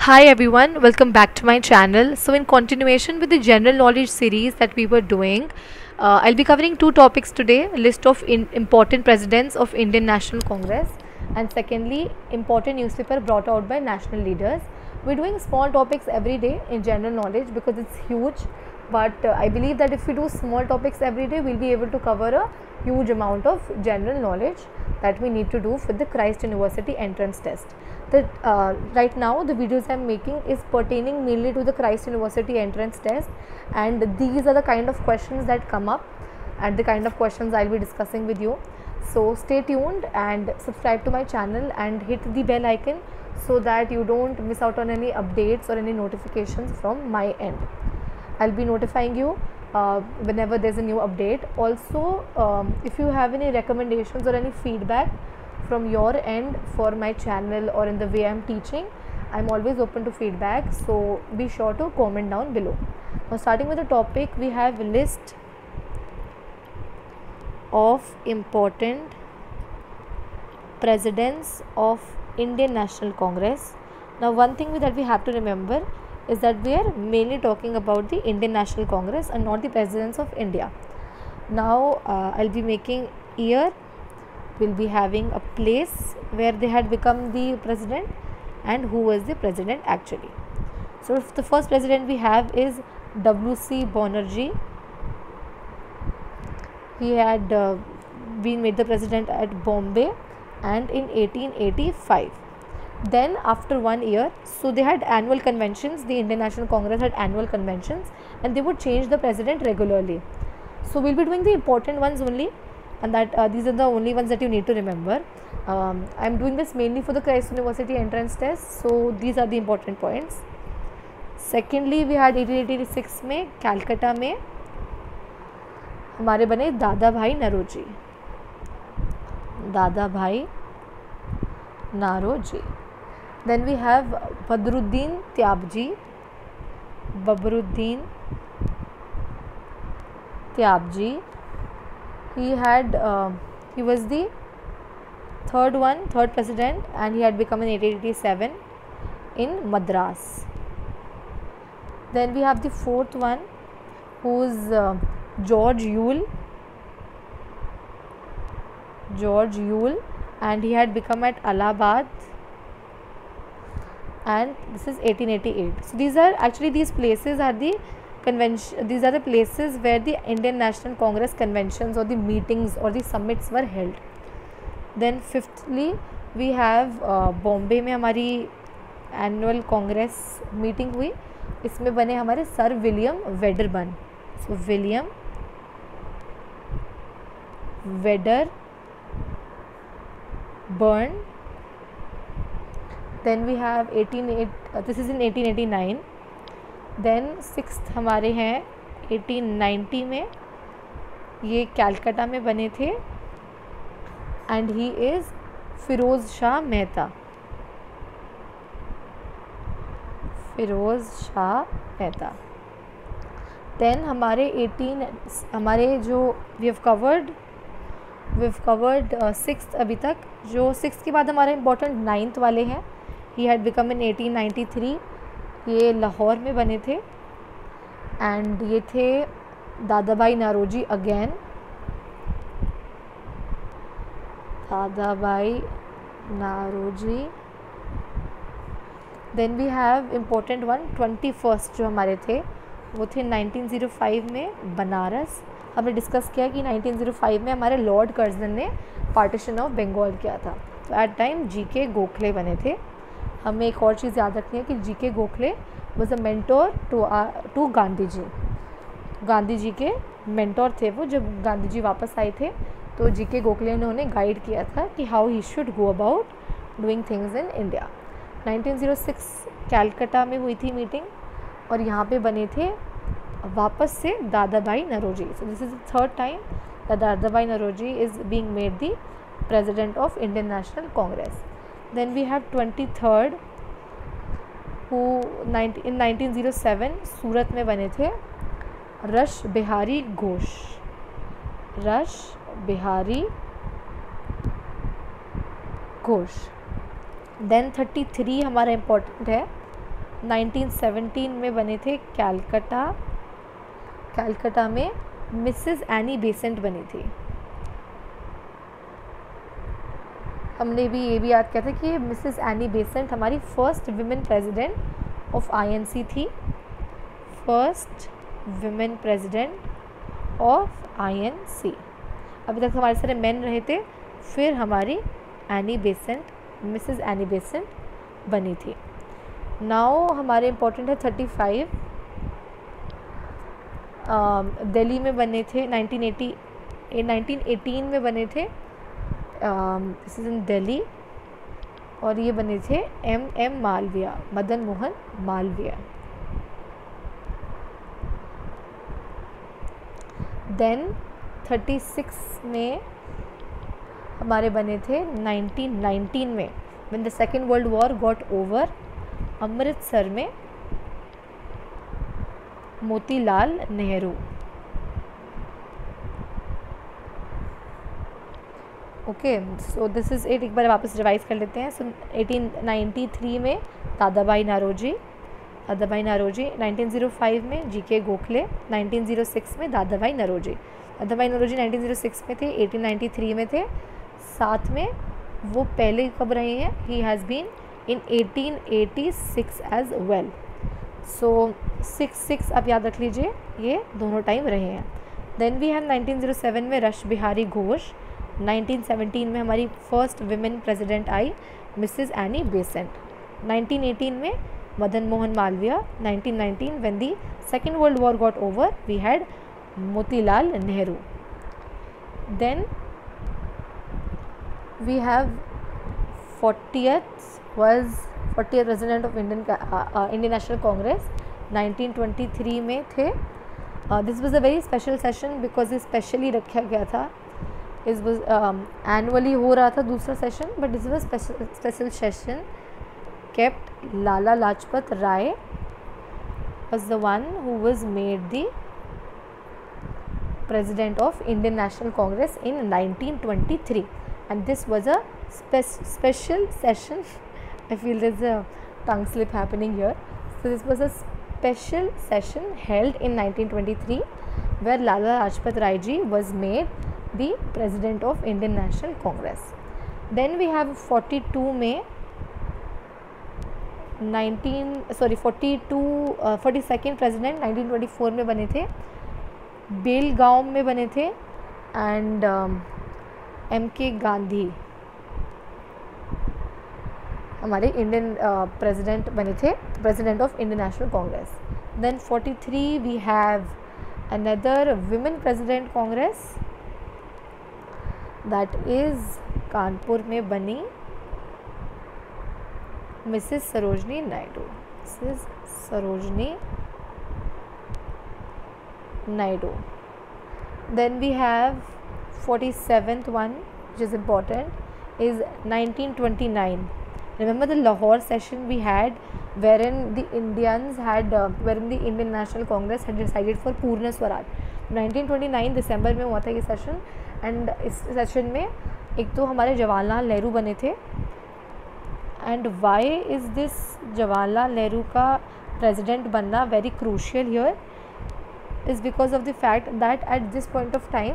Hi everyone, welcome back to my channel. So in continuation with the general knowledge series that we were doing, I'll be covering two topics today: a list of important presidents of Indian National Congress, and secondly, important newspaper brought out by national leaders. We're doing small topics every day in general knowledge because it's huge, but I believe that if we do small topics every day, we'll be able to cover a huge amount of general knowledge that we need to do for the Christ University entrance test. Right now the videos I'm making is pertaining mainly to the Christ University entrance test, and these are the kind of questions that come up and the kind of questions I'll be discussing with you. So stay tuned and subscribe to my channel and hit the bell icon so that you don't miss out on any updates or any notifications from my end. I'll be notifying you whenever there's a new update. Also, if you have any recommendations or any feedback from your end for my channel or in the way I'm teaching, I'm always open to feedback, so be sure to comment down below. Now starting with the topic, we have a list of important presidents of Indian National Congress. Now one thing that we have to remember is that we are mainly talking about the Indian National Congress and not the presidents of India. Now I'll be making year, will be having a place where they had become the president and who was the president actually. So if the first president we have is W.C. Banerjee. He had been made the president at Bombay and in 1885. Then after 1 year, so they had annual conventions, the Indian National Congress had annual conventions and they would change the president regularly. So we'll be doing the important ones only, and that these are the only ones that you need to remember. I'm doing this mainly for the Christ University entrance test, so these are the important points. Secondly, we had 1886 में Calcutta में हमारे बने दादा भाई नौरोजी. दादा भाई Naoroji. Then we have Badruddin Tyabji. Badruddin Tyabji. He was the third president, and he had become in 1887 in Madras. Then we have the fourth one, who is George Yule. George Yule, and he had become at Allahabad, and this is 1888. So these places are the convention. These are the places where the Indian National Congress conventions or the meetings or the summits were held. Then fifthly, we have Bombay में हमारी annual congress meeting हुई. इसमें बने हमारे sir William Wedderburn. So William Wedderburn. Then we have this is in 1889. Then sixth हमारे हैं 1890 में, ये कैलकाटा में बने थे, and he is Firoz Shah Mehta. Firoz Shah Mehta. Then हमारे जो वी हैव कवर्ड सिक्स्थ अभी तक. जो सिक्स्थ के बाद हमारे इम्पोर्टेंट नाइन्थ वाले हैं, ही हैड बिकम इन 1893. ये लाहौर में बने थे, एंड ये थे दादा भाई Naoroji again. Dadabhai Naoroji. Then we have important one 21st जो हमारे थे वो थे 1905 में बनारस. हमने डिस्कस किया कि 1905 में हमारे लॉर्ड कर्जन ने पार्टीशन ऑफ बंगाल किया था. तो एट टाइम जी.के. गोखले बने थे. हमें एक और चीज़ याद रखनी है कि G K. Gokhale was a mentor to Gandhi ji. Gandhi ji के मेंटोर थे वो. जब गांधी जी वापस आए थे तो जी.के. गोखले ने उन्हें गाइड किया था कि how he should go about doing things in India. 1906 Calcutta में हुई थी मीटिंग, और यहाँ पे बने थे वापस से Dadabhai Naoroji. So this is the third time that Dadabhai Naoroji is being made the president of Indian national Congress. Then we have 23rd, who in 1907 Surat में बने थे रश बिहारी घोष. रश बिहारी घोष. देन 33 हमारा इम्पोर्टेंट है 1917 में बने थे कैलकटा में मिसेस एनी बेसेंट बनी थी। हमने भी ये भी याद किया था कि मिसेस एनी बेसेंट हमारी first women president of INC थी, first women president of INC. अभी तक हमारे सारे मेन रहे थे, फिर हमारी Annie Besant, Mrs Annie Besant बनी थी। नाउ हमारे इम्पोर्टेंट है 35, दिल्ली में बने थे 1918 में बने थे, दिस इज इन दिल्ली, और ये बने थे एम मालविया, मदन मोहन मालविया। देन 36 में हमारे बने थे 1919 में, when the second world war got over, Amritsar में Motilal Nehru. Okay, so this is it. एक बार वापस रिवाइज कर लेते हैं। सो 1893 में दादाभाई नौरोजी, 1905 में जीके गोखले, 1906 में दादाभाई नौरोजी 1906 में थे, 1893 में थे, साथ में वो पहले कब रहे हैं, he has been in 1886 as well. So 6 आप याद रख लीजिए, ये दोनों टाइम रहे हैं। देन वी हैव 1907 में रश बिहारी घोष, 1917 में हमारी फर्स्ट विमेन प्रेसिडेंट आई मिसेस एनी बेसेंट, 1918 में Madan Mohan Malaviya, 1919 when the second world war got over we had Motilal Nehru. Then we have 40th president of Indian national Congress, 1923 में थे। This was a very special session because ये specially रखा गया था, इस was annually हो रहा था दूसरा session, but this was special session kept. Lala Lajpat Rai was the one who was made the president of Indian National Congress in 1923, and this was a special session. I feel there's a tongue slip happening here. So this was a special session held in 1923 where Lala Lajpat Rai ji was made the president of Indian National Congress. Then we have 42 में 42nd president 1924 में बने थे, बेलगांव में बने थे, and MK Gandhi हमारे Indian president बने थे, president of Indian national Congress. Then 43 we have another women president Congress, that is Kanpur में बनी Mrs Sarojini Naidu, Then we have 47th one, which is important, is 1929. Remember the Lahore session we had, wherein the Indian National Congress had decided for Purna Swaraj. 1929 दिसंबर में हुआ था ये session, and इस session में एक तो हमारे जवाहरलाल नेहरू बने थे, and why is this Jawaharlal Nehru का प्रेसिडेंट बनना very crucial here, is because of the fact that at this point of time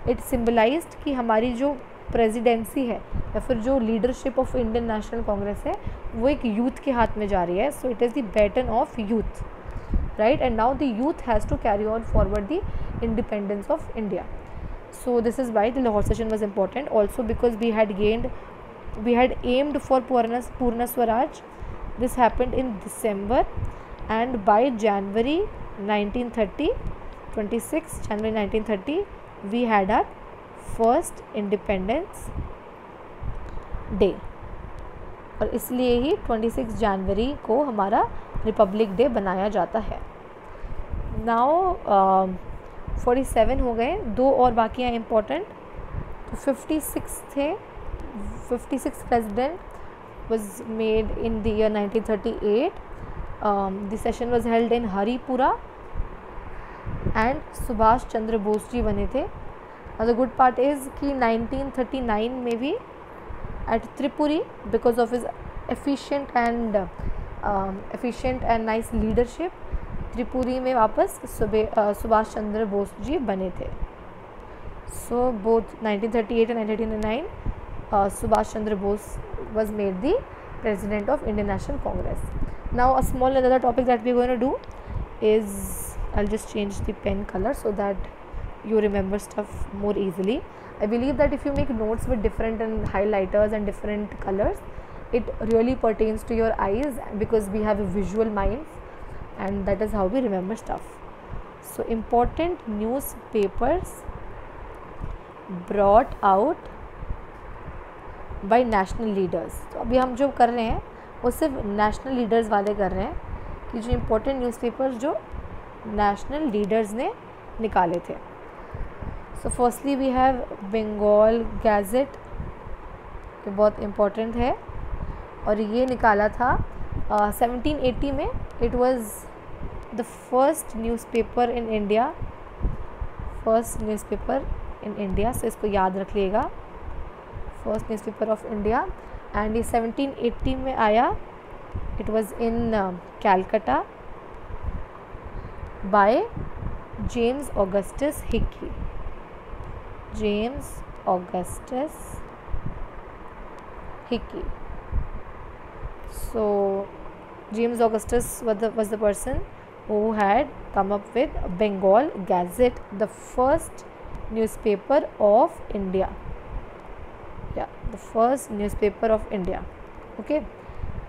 it symbolized कि हमारी जो प्रेसिडेंसी है या फिर जो leadership of Indian national Congress है वो एक यूथ के हाथ में जा रही है. So it is the baton of youth, right? And now the youth has to carry on forward the independence of India. So this is why the Lahore session was important. Also because we had aimed for Purna Swaraj. This happened in December, and by January 1930, 26 January 1930, we had our first Independence Day. और इसलिए ही 26 जनवरी को हमारा Republic day बनाया जाता है. Now 47 हो गए, 2 और बाकी हैं इम्पोर्टेंट. तो 56 थे. 56 president was made in the year 1938. The session was held in Haripura, and Subhash Chandra Bose ji बने थे. The good part is कि 1939 में भी at Tripuri, because of his efficient and efficient and nice leadership, Tripuri में वापस सुभाष चंद्र बोस जी बने थे. So both 1938 and 1939 Subhash Chandra Bose was made the president of Indian National Congress. Now a small another topic that we're going to do is, I'll just change the pen color so that you remember stuff more easily. I believe that if you make notes with different and highlighters and different colors, it really pertains to your eyes because we have a visual minds, and that is how we remember stuff. So important newspapers brought out by national leaders. तो अभी हम जो कर रहे हैं वो सिर्फ national leaders वाले कर रहे हैं कि जो इम्पोर्टेंट न्यूज़पेपर्स जो नेशनल लीडर्स ने निकाले थे. So firstly we have Bengal gazette, ये बहुत इम्पोर्टेंट है और ये निकाला था 1780 में. It was the first newspaper in India, first newspaper in India. So इसको याद रखिएगा, first newspaper of India. And ये 1780 में आया. It was in Calcutta by James Augustus Hicky. James Augustus Hicky. So James Augustus was the person who had come up with Bengal Gazette, the first newspaper of India. Yeah, the first newspaper of India. Okay,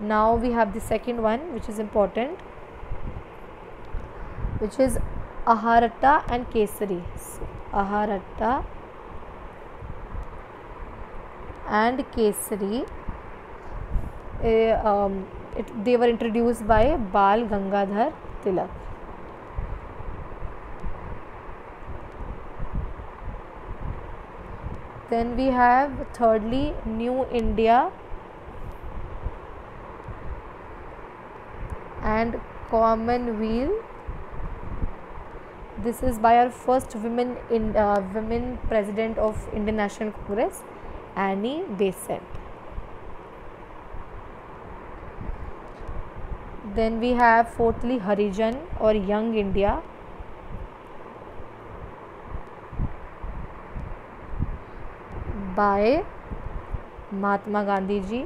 now we have the second one, which is important, which is Aharatta and Kesari. So, Aharatta and Kesari. They were introduced by Bal Gangadhar Tilak. Then we have thirdly New India and Commonwealth. This is by our first women president of Indian National Congress, Annie Besant. Then we have fourthly Harijan or Young India, by Mahatma Gandhi ji.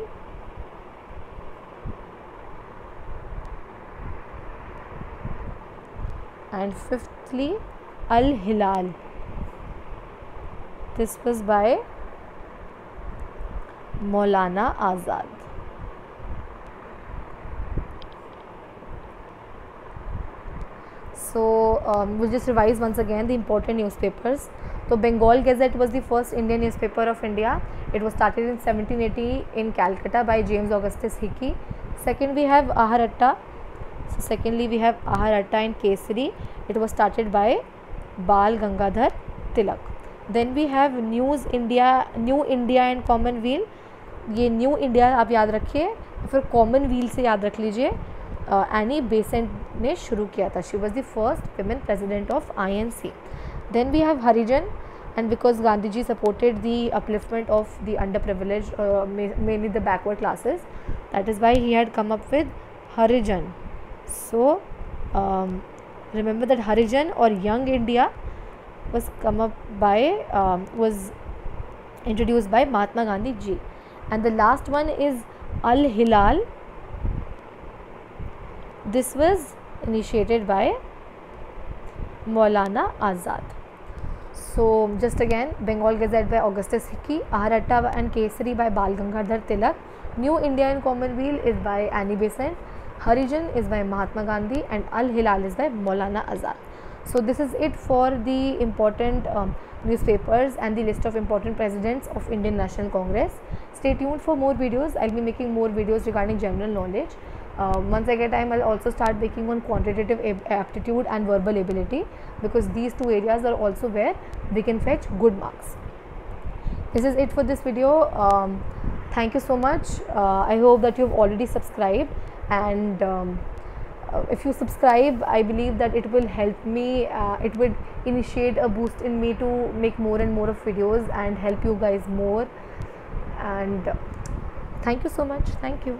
And fifthly Al Hilal. This was by Maulana Azad. So we'll just revise once again the important newspapers. So Bengal Gazette was the first Indian newspaper of India. It was started in 1780 in Calcutta by James Augustus Hickey. Second we have Aharatta. So secondly we have Aharatta and Kesari. It was started by Bal Gangadhar Tilak. Then we have New India and Commonwealth. ये new India आप याद रखिए, फिर Commonwealth से याद रख लीजिए. Annie Besant ने शुरू किया था. She was the first women president of INC. Then we have Harijan, and because Gandhi ji supported the upliftment of the under privilege, mainly the backward classes, that is why he had come up with Harijan. So remember that Harijan or Young India was introduced by Mahatma Gandhi ji. And the last one is Al Hilal. This was initiated by Maulana Azad. So just again, Bengal Gazette by Augustus Hickey, Aharatta and Kesari by Bal Gangadhar Tilak, New India and Commonwealth is by Annie Besant, Harijan is by Mahatma Gandhi, and Al Hilal is by Maulana Azad. So this is it for the important newspapers and the list of important presidents of Indian National Congress. Stay tuned for more videos. I'll be making more videos regarding general knowledge. Once I get time, I'll also start making on quantitative aptitude and verbal ability, because these two areas are also where we can fetch good marks. This is it for this video. Thank you so much. I hope that you've already subscribed, and if you subscribe, I believe that it will help me, it would initiate a boost in me to make more and more of videos and help you guys more. And thank you so much. Thank you.